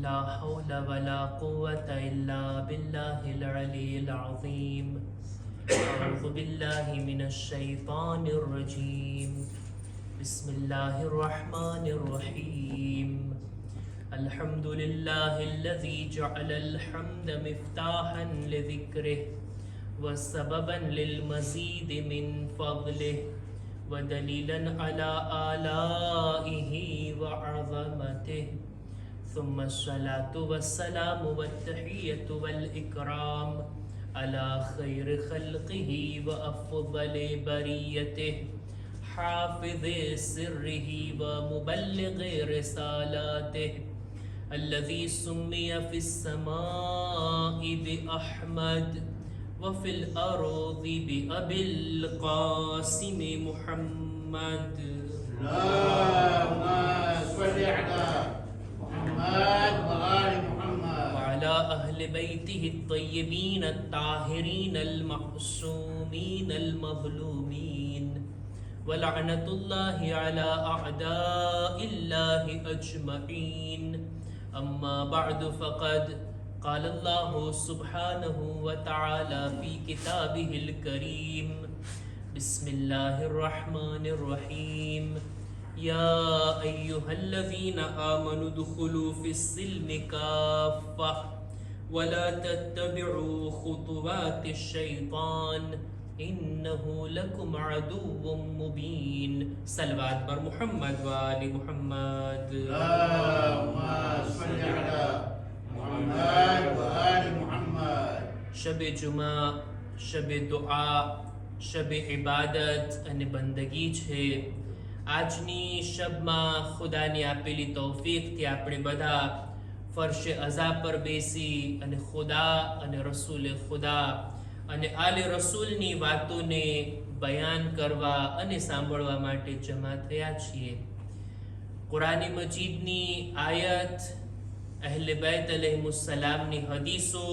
لا حول ولا قوة إلا بالله العلي العظيم. أعوذ بالله من الشيطان الرجيم. بسم الله الرحمن الرحيم. الحمد لله الذي جعل الحمد مفتاحا لذكره وسببا للمزيد من فضله ودليلا على آلائه وعظمته. ثم الصلاة والسلام والتحية والإكرام على خير خلقه وأفضل بريته حافظ سره ومبلغ رسالاته الذي سمي في السماء بأحمد وفي الأرض بأبي القاسم محمد. اللهم صل على محمد وآل محمد وعلى أهل بيته الطيبين الطاهرين المعصومين المظلومين ولعنة الله على أعداء الله أجمعين. أما بعد فقد قال الله سبحانه وتعالى في كتابه الكريم. بسم الله الرحمن الرحيم. يا أيها الذين آمنوا ادخلوا في السلم كافة ولا تتبعوا خطوات الشيطان إنه لكم عدو مبين. صلوات بر محمد وآل محمد. اللهم صل على محمد وآل محمد. શબ જુમા, શબ દુઆ, શબ ઇબાદત અને બંદગી છે. આજની શબમાં ખુદાની આપેલી તૌફીકથી આપણે બધા ફરશે અઝા પર બેસી અને ખુદા અને રસૂલે ખુદા અને આલે રસૂલની વાતોને બયાન કરવા અને સાંભળવા માટે જમા થયા છીએ. કુરાન મજીદની આયત, અહલે बैत अलैहिमुस्सलामની હદીસો,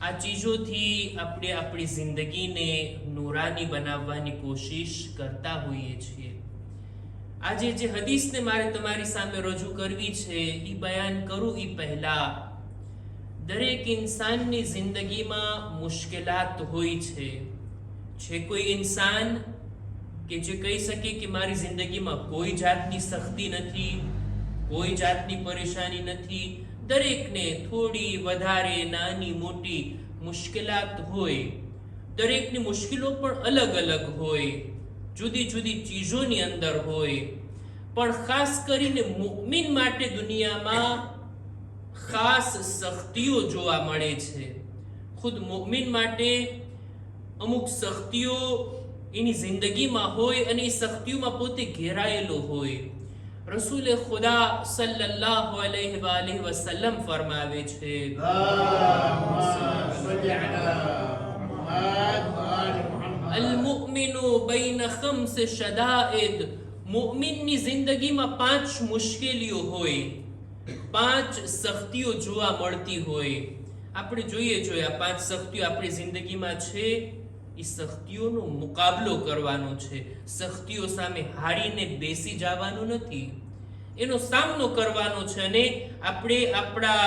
આ ચીજોથી આપણે આપણી જિંદગીને નૂરાની બનાવવાની કોશિશ કરતા હોઈએ છીએ. આજે જે હદીસને મારે તમારી સામે રજૂ કરવી છે એ બયાન કરું એ પહેલા દરેક ઇન્સાનની જિંદગીમાં મુશ્કેલાત હોય છે. કોઈ ઇન્સાન કે જે કહી શકે કે મારી જિંદગીમાં કોઈ જાતની સખ્તી નથી, કોઈ જાતની પરેશાની નથી. દરેકને થોડી વધારે નાની મોટી મુશ્કેલાત હોય. દરેકની મુશ્કેલો પણ અલગ અલગ હોય, જુદી જુદી ચીજોની અંદર હોય. પણ ખાસ કરીને મુઅમિન માટે દુનિયામાં ખાસ સખ્તીઓ જોવા મળે છે. ખુદ મુઅમિન માટે અમુક સખ્તીઓ એની જિંદગીમાં હોય અને એ સખ્તીઓમાં પોતે ઘેરાયેલો હોય. રસૂલે ખુદા સલ્લલ્લાહુ અલૈહિ વાલિહિ વસલ્લમ ફરમાવે છે, اللهم صل على محمد وآل محمد. અલ-મુઅમિનુ બૈન ખમ્સ શદાઇદ. મુઅમિનની જિંદગીમાં 5 મુશ્કેલીઓ હોય, 5 સખ્તીઓ જોવા મળતી હોય. આપણે જોઈએ આ 5 સખ્તીઓ આપણી જિંદગીમાં છે. એ સખ્તીઓનો મુકાબલો કરવાનો છે. સખ્તીઓ સામે હારીને બેસી જવાનું નથી, એનો સામનો કરવાનો છે અને આપણે આપણા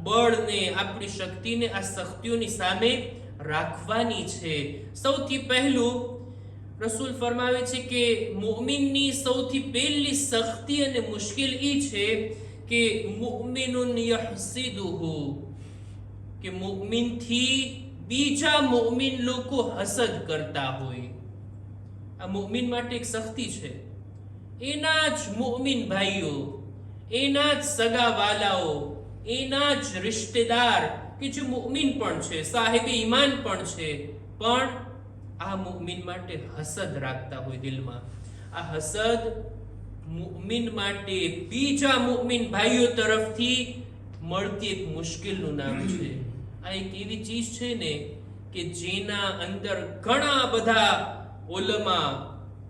બળને, આપણી શક્તિને આ સખ્તીઓની સામે રાખવાની છે. સૌથી પહેલું રસૂલ ફરમાવે છે કે મુઅમિનની સૌથી પહેલી સખ્તી અને મુશ્કેલ એ છે કે મુઅમિનુન યહસિદુહુ, કે મુઅમિનથી બીજા મુઅમિન લોકો હસદ કરતા હોય. આ મુઅમિન માટે એક સખ્તી છે. એના જ મુઅમિન ભાઈઓ, એના જ સગાવાલાઓ, એના જ રિશ્તેદાર કે જે મુઅમિન પણ છે, સાહેબે ઈમાન પણ છે, પણ આ મુઅમિન માટે હસદ રાખતા હોય દિલમાં. આ હસદ મુઅમિન માટે બીજા મુઅમિન ભાઈઓ તરફથી મળતી એક મુશ્કેલનું નામ છે. આ એક એવી ચીજ છે ને કે જેના અંદર ઘણા બધા ઉલમા,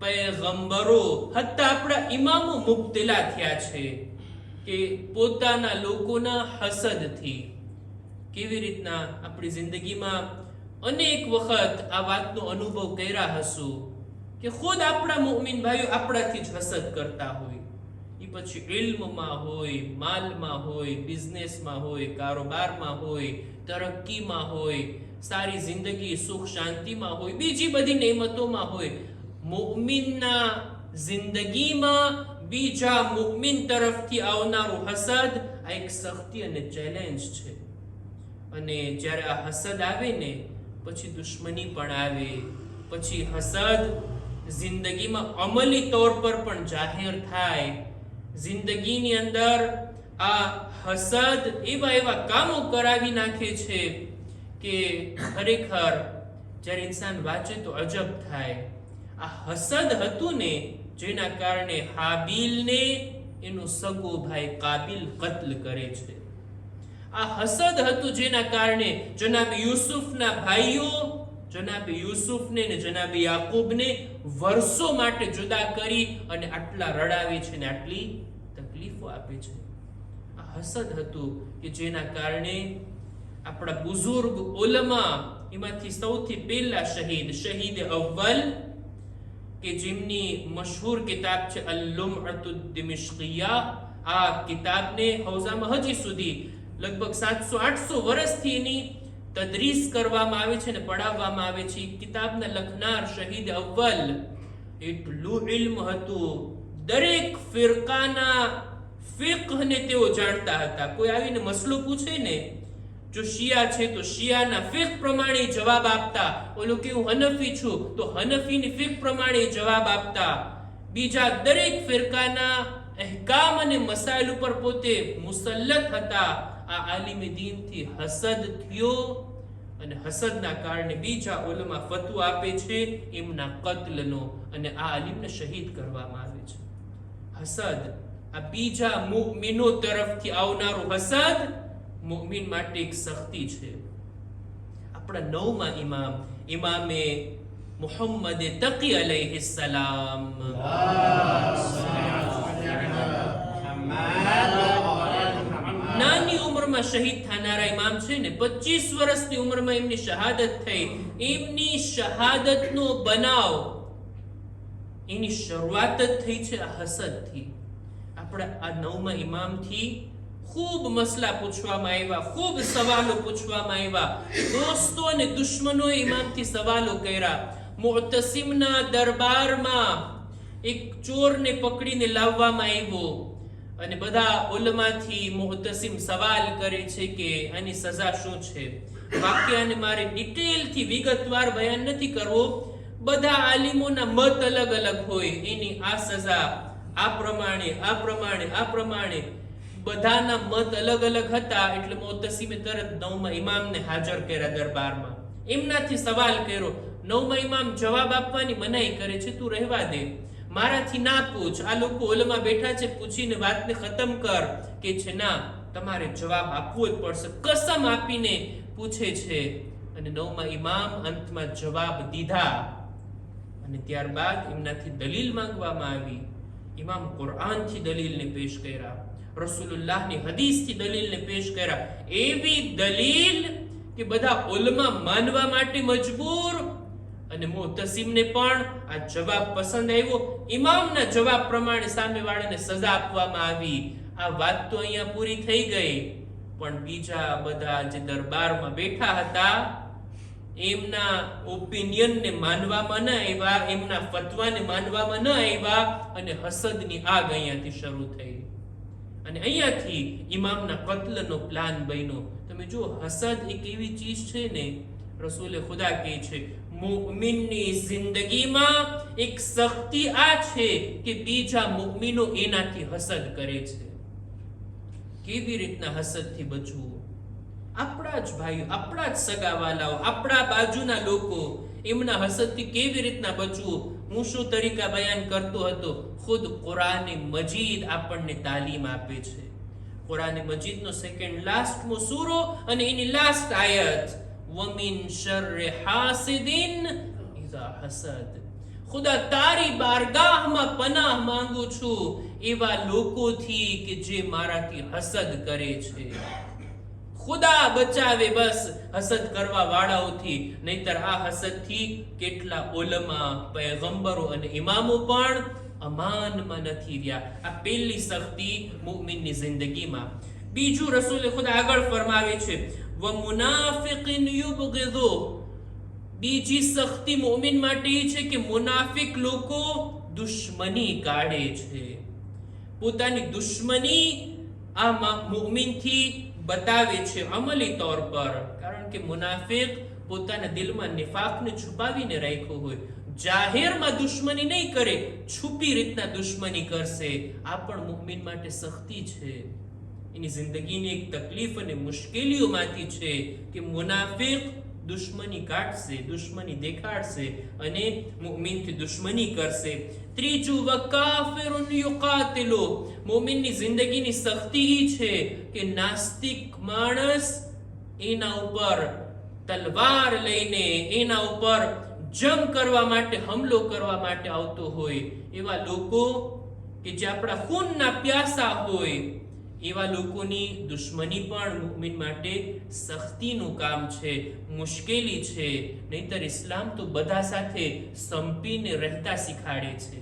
પૈગંબરો, હત્તા આપણા ઇમામો મુબ્તલા થયા છે કે પોતાના લોકોના હસદથી. કેવી રીતના આપણી જિંદગીમાં અનેક વખત આ વાતનો અનુભવ કર્યા હશો કે ખુદ આપણા મુઅમિન ભાઈઓ આપણાથી જ હસદ કરતા હોય. એ પછી ઇલ્મમાં હોય, માલમાં હોય, બિઝનેસમાં હોય, કારોબારમાં હોય, તરક્કીમાં હોય, સારી જિંદગી સુખ શાંતિમાં હોય, બીજી બધી નેમતોમાં હોય, મુઅમિનના જિંદગીમાં બીજા મુઅમિન તરફથી આવનારું હસદ આ એક સખ્તી અને ચેલેન્જ છે. અને જ્યારે આ હસદ આવે ને પછી દુશ્મની પણ આવે, પછી હસદ જિંદગીમાં અમલી તौर પર પણ જાહેર થાય. જિંદગીની અંદર આ હસદ એવા કામો કરાવી નાખે છે કે ખરેખર જ્યારે ઇન્સાન વાંચે તો અજબ થાય. આ હસદ હતું ને જેના કારણે હાબીલને એનો સગો ભાઈ કાબિલ કત્લ કરે છે. આ હસદ હતું જેના કારણે જનાબ યુસુફના ભાઈઓ જનાબ યુસુફને ને જનાબ યાકૂબને વર્ષો માટે જુદા કરી અને આટલા રડાવે છે ને આટલી તકલીફો આપે છે. આ હસદ હતું કે જેના કારણે આપણા બુઝુર્ગ ઉલમા, એમાંથી સૌથી પહેલા શહીદ અવ્વલ કે જેમની મશહૂર કિતાબ છે અલ-લુમઅતુદ દિમિશ્કિયા, આ કિતાબને હૌઝામાં હજી સુધી લગભગ 700-800 વર્ષથી એની તદરીસ કરવામાં આવે છે ને પઢાવવામાં આવે છે. કિતાબના લખનાર શહીદ અવ્વલ એટલું ઇલ્મ હતું, દરેક ફિરકાના ફિકહને તેઓ જાણતા હતા. કોઈ આવીને મસલો પૂછે ને, જો શિયા છે તો શિયાના ફિક પ્રમાણે જવાબ આપતા, ઓલો કે હું હનફી છું તો હનફીની ફિક પ્રમાણે જવાબ આપતા. બીજા દરેક ફિરકાના અહેકામ અને મસાઇલ ઉપર પોતે મુસલ્લત હતા. આ આલિમે દીનથી હસદ થયો અને હસદના કારણે બીજા ઉલમા ફતવા આપે છે એમના કત્લનો, અને આ આલિમને શહીદ કરવામાં આવે છે. હસદ આ બીજા મુઅમિનો તરફથી આવનારું હસદ મુઅમિન માટે એક સખ્તી છે. આપણા નવમા ઇમામે મુહમ્મદ તકી અલૈહિસ્સલામ, નાની ઉંમરમાં શહીદ થનારા ઇમામ છે ને, 25 વર્ષની ઉંમરમાં એમની શહાદત થઈ. એમની શહાદતનો બનાવ એની શરૂઆત જ થઈ છે આ હસદથી. આપણે આ નવમા ઇમામથી ખૂબ મસલા પૂછવામાં આવ્યા, ખૂબ સવાલો પૂછવામાં આવ્યા. દોસ્તો અને દુશ્મનોએ ઇમામથી સવાલો કર્યા. મુઅતસિમના દરબારમાં એક ચોરને પકડીને લાવવામાં આવ્યો અને બધા ઉલમાથી મુઅતસિમ સવાલ કરે છે કે આની સજા શું છે. વાક્યને મારે ડિટેલથી વિગતવાર બયાન નથી કરવો, બધા આલિમોના મત અલગ અલગ હોય. એની આ સજા આ પ્રમાણે બધાના મત અલગ અલગ હતા. એટલે મુઅતસિમે તરત નવમા ઇમામને હાજર કર્યા દરબારમાં, એમનાથી સવાલ કર્યો. નવમા ઇમામ જવાબ આપવાની મનાઈ કરે છે, તું રહેવા દે, મારાથી ના પૂછ, આ લોકો ઓલમાં બેઠા છે, પૂછીને વાતને ખતમ કર. કે છે ના, તમારે જવાબ આપવો જ પડશે. કસમ આપીને પૂછે છે અને નવમા ઇમામ અંતમાં જવાબ દીધા. અને ત્યારબાદ એમનાથી દલીલ માંગવામાં આવી. ઇમામ કુરઆનથી દલીલને પેશ કર્યા, રસૂલુલ્લાહની હદીસથી દલીલને પેશ કર્યા. એવી દલીલ કે બધા ઉલમા માનવા માટે મજબૂર. અને મુઅતસિમને પણ આ જવાબ પસંદ આવ્યો. ઇમામના જવાબ પ્રમાણે સામેવાળાને સજા આપવામાં આવી. આ વાત તો અહીંયા પૂરી થઈ ગઈ, પણ બીજા બધા જે દરબારમાં બેઠા હતા એમના ઓપિનિયનને માનવામાં ન આવ્યા, એમના ફતવાને માનવામાં ન આવ્યા, અને હસદની આગ અહીંયાથી શરૂ થઈ અને અહીંયાથી ઇમામના કત્લનો પ્લાન બન્યો. તમે જો, હસદ એક એવી ચીજ છે ને, રસૂલે ખુદા કહે છે મુઅમિનની જિંદગીમાં એક શક્તિ આ છે કે બીજા મુઅમિનો એનાથી હસદ કરે છે. કેવી રીતના હસદથી બચવું? આપણા જ ભાઈઓ, આપણા જ સગાવાલાઓ, આપણા બાજુના લોકો, એમના હસદથી કેવી રીતના બચવું? હું શું તરીકા બયાન કરતો હતો? ખુદ કુરાને મજીદ આપણને તાલીમ આપે છે. કુરાને મજીદનો સેકન્ડ લાસ્ટમો સૂરો અને એની લાસ્ટ આયત, વમિન શર્રે હાસિદિન ઇઝા હસદ. ખુદા તારી બારગાહમાં પનાહ માંગુ છું એવા લોકોથી કે જે મારાથી હસદ કરે છે. ખુદા બચાવે બસ હસદ કરવા વાળાઓથી, નહીતર આ હસદથી કેટલા ઉલમા, પયગંબરો અને ઇમામો પણ અમાનમાં નથી રહ્યા. આ પહેલી સખ્તી મુમિનની જિંદગીમાં. બીજું રસૂલ ખુદ આગળ ફરમાવે છે, વ મુનાફિકિન યુબગિદુ, બીજી સખ્તી મુમિન માટે એ છે કે મુનાફિક લોકો દુશ્મની કાઢે છે. પોતાની દુશ્મની આ મુમિનથી બતાવે છે અમલી તौर પર. કારણ કે મુનાફિક પોતાના દિલમાં નિફાકને છુપાવીને રાખ્યો હોય. જાહેરમાં દુશ્મની નહીં કરે, છુપી રીતના દુશ્મની કરશે. આ પણ મુમિન માટે સખ્તી છે. એની જિંદગીની એક તકલીફ અને મુશ્કેલીઓમાંથી છે કે મુનાફિક દુશ્મની કાઢશે, દુશ્મની દેખાડશે અને મુમિનથી દુશ્મની કરશે. ત્રીજું, વકાફિરુન યુકાતિલુ, મુમિનની જિંદગીની સખ્તી છે કે નાસ્તિક માણસ એના ઉપર તલવાર લઈને એના ઉપર જંગ કરવા માટે, હુમલો કરવા માટે આવતો હોય. એવા લોકો કે જે આપણા ખૂનના પ્યાસા હોય, એવા લોકોની દુશ્મની પણ મુમિન માટે સખ્તીનું કામ છે, મુશ્કેલી છે. નહીતર ઇસ્લામ તો બધા સાથે સંપીને રહેતા શીખાડે છે.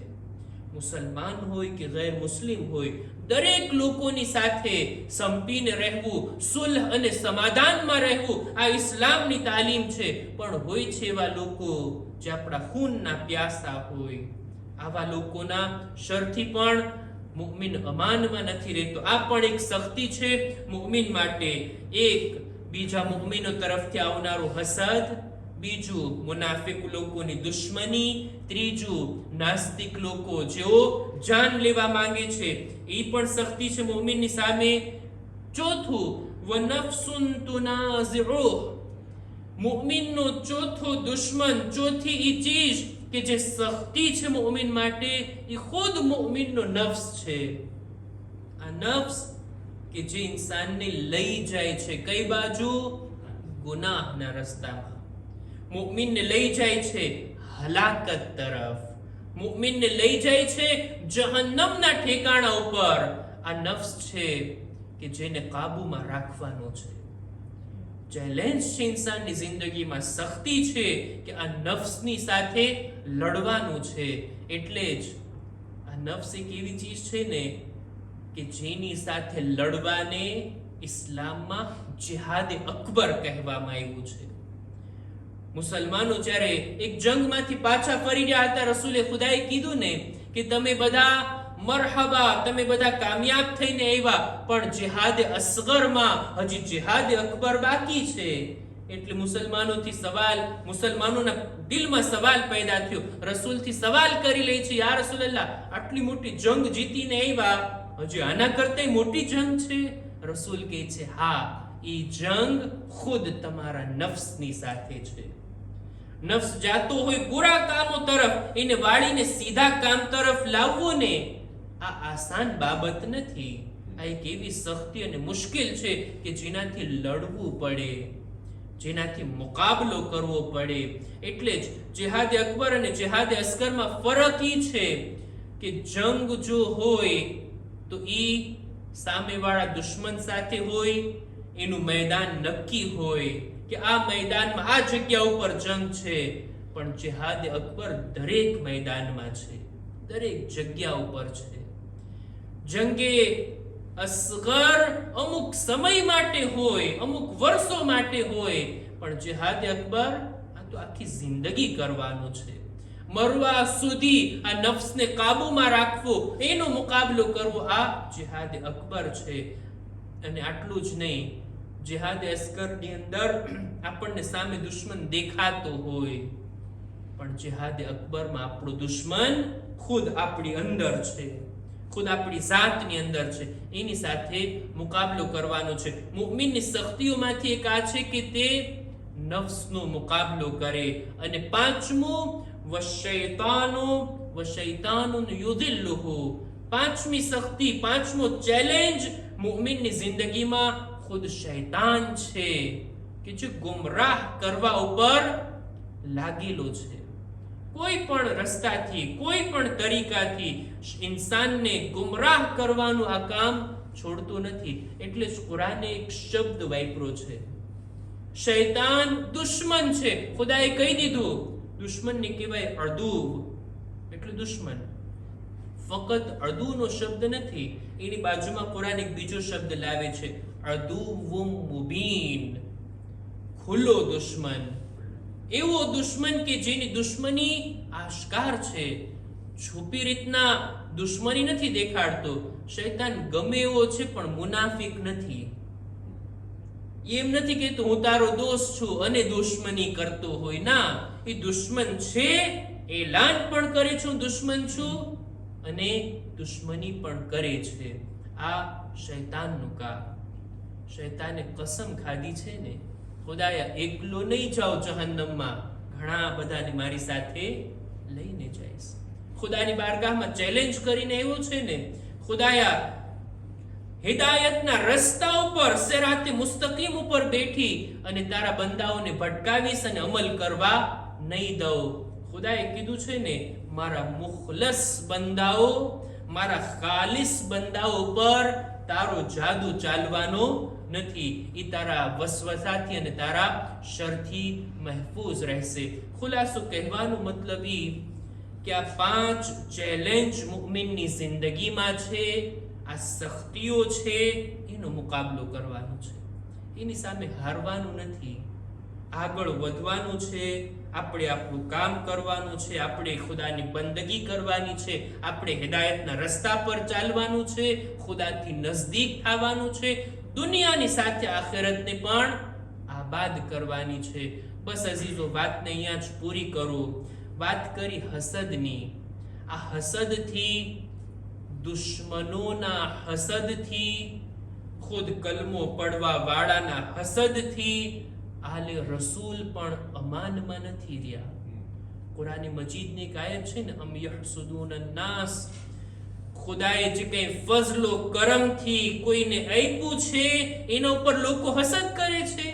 મુસલમાન હોય કે ગેર મુસ્લિમ હોય, દરેક લોકોની સાથે સંપીને રહેવું, સુલહ અને સમાધાનમાં રહેવું, આ ઇસ્લામની તાલીમ છે. પણ હોય છે એવા લોકો જે આપણા ખૂનના પ્યાસા હોય, આવા લોકોના શરથી પણ મુમિન અમાનમાં નથી રહેતો. આ પણ એક સખ્તી છે મુમિન માટે. એક, બીજા મુમિનો તરફથી આવનારું હસદ. બીજું, મુનાફિક લોકોની દુશ્મની. ત્રીજું, નાસ્તિક લોકો જેઓ જાન લેવા માંગે છે, એ પણ સખ્તી છે મુમિનની સામે. ચોથું, વનફસુન તુનાઝિઉ, મુમિનનો ચોથો દુશ્મન, ચોથી એ ચીજ કે જે સખ્તી છે મુમિન માટે, એ ખુદ મુમિનનો નફ્સ છે. આ નફ્સ કે જે ઇન્સાનને લઈ જાય છે કઈ બાજુ? ગુનાહના રસ્તામાં. મુમિનને લઈ જાય છે હલાકત તરફ, મુમિનને લઈ જાય છે જહન્નમના ઠેકાણા ઉપર. આ નફ્સ છે કે જેને કાબુમાં રાખવાનો છે. ચેલેન્જ છે ઇન્સાનની જિંદગીમાં, સખ્તી છે કે આ નફ્સની સાથે લડવાનું છે. એટલે જ આ નફ્સ એક એવી ચીજ છે ને કે જેની સાથે લડવાને ઇસ્લામમાં જિહાદ અકબર કહેવામાં આવ્યું છે. મુસલમાનો જ્યારે એક જંગમાંથી પાછા ફરી રહ્યા હતા, રસૂલે ખુદાએ કીધું ને કે તમે બધા મરહબા, તમે બધા કામયાબ થઈને આવ્યા, પણ જિહાદ અસગરમાં હજી જિહાદ અકબર બાકી છે. એટલે મુસલમાનોના દિલમાં સવાલ પેદા થયો. રસૂલથી સવાલ કરી લે છે, યા રસૂલલ્લાહ, આટલી મોટી જંગ જીતીને આવ્યા, હજી આના કરતા મોટી જંગ છે? રસૂલ કહે છે, હા, એ જંગ ખુદ તમારા નફ્સની સાથે છે. નફ્સ જાતો હોય બુરા કામો તરફ, એને વાળીને સીધા કામ તરફ લાવવું ને, આ આસાન બાબત નથી. આ એક એવી સખ્તી અને મુશ્કેલ છે કે જેનાથી લડવું પડે, જેનાથી મુકાબલો કરવો પડે. એટલે જ જિહાદ અકબર અને જિહાદ અસગરમાં ફરક એ છે કે જંગ જો હોય તો ઈ સામેવાળા દુશ્મન સાથે હોય, એનું મેદાન નક્કી હોય કે આ મેદાનમાં આ જગ્યા ઉપર જંગ છે. પણ જિહાદ અકબર દરેક મેદાનમાં છે, દરેક જગ્યા ઉપર છે. જંગે અસગર અમુક સમય માટે હોય, અમુક વર્ષો માટે હોય, પણ જિહાદ અકબર આ તો આખી જિંદગી કરવાનું છે. મરવા સુધી આ નફ્સને કાબુમાં રાખવો, એનો મુકાબલો કરવો, આ જિહાદ અકબર છે. અને આટલું જ નહીં, જિહાદ અસગરની અંદર આપણને સામે દુશ્મન દેખાતો હોય, પણ જિહાદ અકબરમાં આપણો દુશ્મન ખુદ આપણી અંદર છે, ખુદ આપણી જાતની અંદર છે. એની સાથે મુકાબલો કરવાનો છે. મુમિનની સખ્તીઓમાંથી એક આ છે કે તે નફ્સનો મુકાબલો કરે. અને પાંચમું, વશૈતાનુન યુદિલ્લુહુ, પાંચમી સખ્તી, પાંચમો ચેલેન્જ મુમિનની જિંદગીમાં ખુદ શૈતાન છે કે જે ગુમરાહ કરવા ઉપર લાગેલો છે. કોઈ પણ રસ્તાથી, કોઈ પણ તરીકાથી ઇન્સાનને ગુમરાહ કરવાનું આ કામ છોડતો નથી. એટલે જ કુરાને એક શબ્દ વાપર્યો છે, શૈતાન દુશ્મન છે. ખુદાએ કહી દીધું, દુશ્મનને કહેવાય અદુવ, એટલે દુશ્મન. ફક્ત અદુનો શબ્દ નથી, એની બાજુમાં કુરાન એક બીજો શબ્દ લાવે છે, અદુવુમ મુબીન, ખુલ્લો દુશ્મન. એવો દુશ્મન કે જેની દુશ્મની આશ્કાર છે, છુપી રીતના દુશ્મની નથી દેખાડતો. શૈતાન ગમે એવો છે પણ મુનાફિક નથી. એમ નથી કે હું તારો દોસ્ત છું અને દુશ્મની કરતો હોય. ના, એ દુશ્મન છે, એલાન પણ કરે છું દુશ્મન છું અને દુશ્મની પણ કરે છે. આ શૈતાનનું કામ. શૈતાને કસમ ખાધી છે ને, ખુદાયા એકલો નહીં જાઓ જહન્નમમાં, ઘણા બધાને મારી સાથે લઈને જઈશ. ખુદાની બારગાહમાં ચેલેન્જ કરીને આવ્યો છે ને, ખુદાયા હિદાયતના રસ્તા ઉપર સિરાતે મુસ્તકીમ ઉપર બેઠી અને તારા બંદાઓને ભટકાવીશ અને અમલ કરવા નહીં દઉં. ખુદાએ કીધું છે ને, મારા મુખલસ બંદાઓ, મારા ખાલિસ બંદાઓ પર તારો જાદુ ચાલવાનો નથી. એ તારા વસવસાથી અને તારા શરથી મહેફૂઝ રહેશે. ખુલાસો કહેવાનો મતલબ એ કે આ 5 ચેલેન્જ મુમિનની જિંદગીમાં છે, આ સખ્તીઓ છે, એનો મુકાબલો કરવાનો છે. એની સામે હારવાનું નથી, આગળ વધવાનું છે. આપણે આપણું કામ કરવાનું છે, આપણે ખુદાની બંદગી કરવાની છે, આપણે હિદાયતના રસ્તા પર ચાલવાનું છે, ખુદાથી નજદીક થવાનું છે, દુનિયાની સાથે આખિરતને પણ આબાદ કરવાની છે. બસ અઝીઝો, વાતને અહીંયા જ પૂરી કરું. વાત કરી હસદની. આ હસદથી, દુશ્મનોના હસદથી, ખુદ કલમો પડવા વાળાના હસદથી આલે રસૂલ પણ અમાનમાં નથી રહ્યા. કુરાન મજીદની એક આયત છે ને, અમ યહસુદૂન નાસ, ખુદાએ જે કંઈ ફઝલો કરમથી કોઈને આપ્યું છે એના ઉપર લોકો હસદ કરે છે.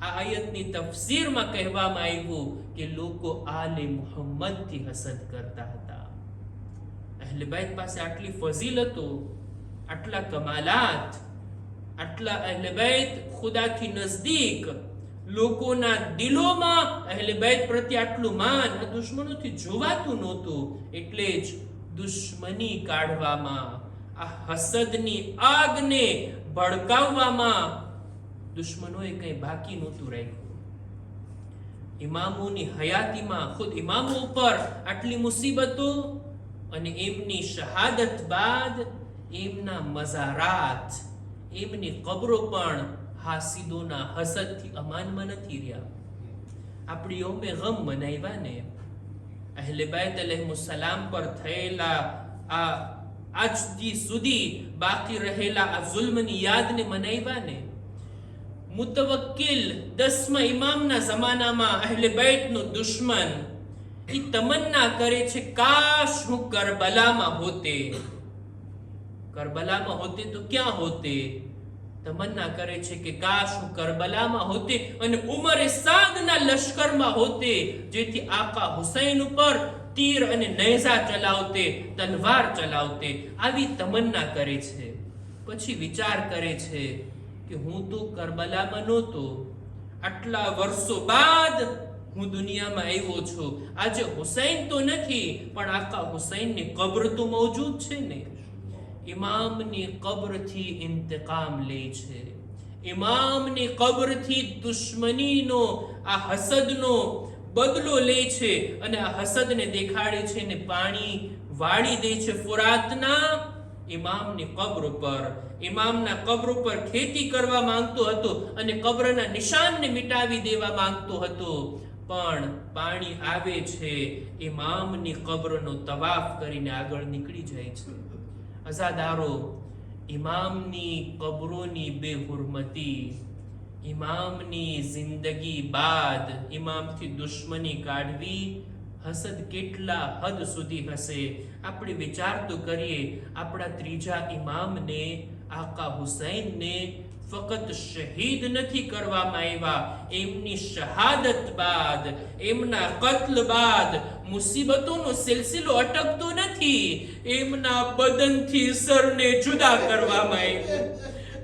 આ આયતની તફસીરમાં કહેવામાં આવ્યું કે લોકો આલે મુહમ્મદથી હસદ કરતા હતા. અહલે બેત પાસે આટલી ફઝીલતો, આટલા કમાલાત, આટલા અહલે બેત ખુદાથી નજદીક, લોકોના દિલોમાં અહલે બેત પ્રત્યે આટલું માન આ દુશ્મનોથી જોવાતું નહોતું. એટલે જ દુશ્મની કાઢવામાં, આ હસદની આગને ભડકાવવામાં દુશ્મનોએ કંઈ બાકી નહોતું રાખ્યું. ઇમામોની હયાતીમાં ખુદ ઇમામો ઉપર આટલી મુસીબતો અને એમની શહાદત બાદ એમના મઝારાત, એમની કબરો પણ હાસિદોના હસદથી અમાનમાં નથી રહ્યા. આપણે યૌમે ગમ મનાવ્યા ને, અહલે બેત અલૈહિસ્સલામ પર થયેલા આ આજ સુધી બાકી રહેલા આ જુલ્મની યાદને મનાવ્યા ને. મુતવક્કિલ 10મા ઇમામના જમાનામાં અહલે બેતનો દુશ્મન એ તમન્ના કરે છે, કાશ હું કરબલામાં હોતે. કરબલામાં હોતે તો ક્યાં હોતે? તમન્ના કરે છે કે કાશ હું કરબલામાં હોતે અને ઉમરે સાદના લશ્કરમાં હોતે, જેથી આકા હુસૈન ઉપર તીર અને નેઝા ચલાવતે, તલવાર ચલાવતે. આવી તમન્ના કરે છે. પછી વિચાર કરે છે કે હું તો કરબલામાં નહોતો, આટલા વર્ષો બાદ હું દુનિયામાં આવ્યો છું. આજે હુસૈન તો નથી પણ આકા હુસૈનની કબ્ર તો મોજૂદ છે ને. ઇમામની કબ્રથી ઇંતકામ લે છે. ઇમામની કબ્રથી દુશ્મનીનો, આ હસદનો બદલો લે છે અને આ હસદને દેખાડે છે ને પાણી વાળી દે છે ફુરાતના ઇમામની કબ્ર પર. ઇમામના કબ્ર પર ખેતી કરવા માંગતો હતો અને કબ્રના નિશાનને મિટાવી દેવા માંગતો હતો. પણ પાણી આવે છે, ઇમામની કબ્રનો તવાફ કરીને આગળ નીકળી જાય છે. અઝાદારો, ઇમામની કબરોની બેહુરમતી, ઇમામની જિંદગી બાદ ઇમામથી દુશ્મની કાઢવી, હસદ કેટલા હદ સુધી હશે. આપણે વિચાર તો કરીએ, આપણા ત્રીજા ઇમામને, આકા હુસૈનને ફક્ત શહીદ નથી કરવામાં આવ્યા, એમની શહાદત બાદ, એમના કત્લ બાદ મુસીબતોનો સિલસિલો અટકતો નથી. એમના બદનથી સરને જુદા કરવામાં આવ્યું,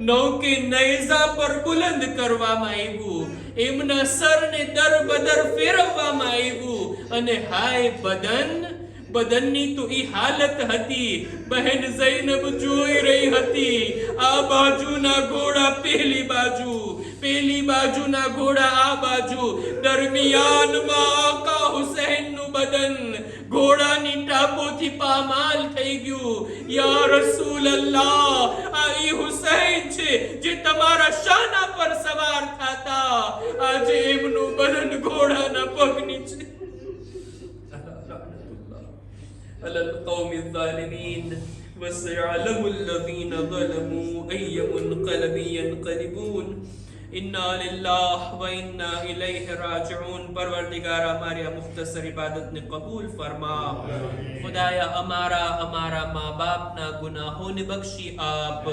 નૌકે નેઝા પર બુલંદ કરવામાં આવ્યું, એમના સરને દરબદર ફેરવવામાં આવ્યું અને હાય બદન, બદનની તો ઈ હાલત હતી. બહેન ઝૈનબ જોઈ રહી હતી, આ બાજુના ઘોડા પેલી બાજુ, પેલી બાજુના ઘોડા આ બાજુ, દરમિયાનમાં આકા હુસૈનનું બદન ઘોડાની ટાપોથી પામાલ થઈ ગયું. યા રસૂલલ્લાહ, આ ઈ હુસૈન છે જે તમારા શાના પર સવાર થતા, આજે એમનું બદન ઘોડાના પગ નીચે. على القوم الظالمين وسيعلم الذين ظلموا أي منقلب ينقلبون. انا للہ و انا الیہ راجعون. پروردگارا ہماری مختصر عبادت نے قبول فرما. خدایا ہمارا ماں باپ نا گناہوں نے بخشی آپ،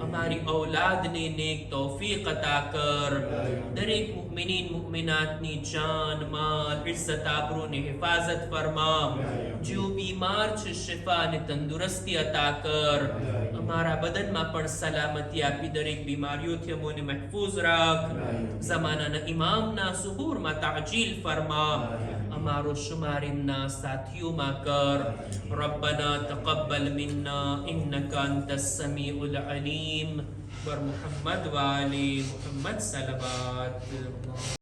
ہماری اولاد نے نیک توفیق عطا کر. دریک مؤمنین مؤمنات نی جان مال عزت آبرو نے حفاظت فرما. جو بیمار چھ شفا نے تندرستی عطا کر. ہمارا بدن ما پر سلامتی આપી દરેક બીમારીઓથી અમોને محفوظ રાખ. زمانہ امام نا سحور ما تعجیل فرما. ہمارو شمار امنا ساتھیوں ما کر. ربنا تقبل منا انك انت السمیع العلیم. بر محمد و آل محمد صلوات.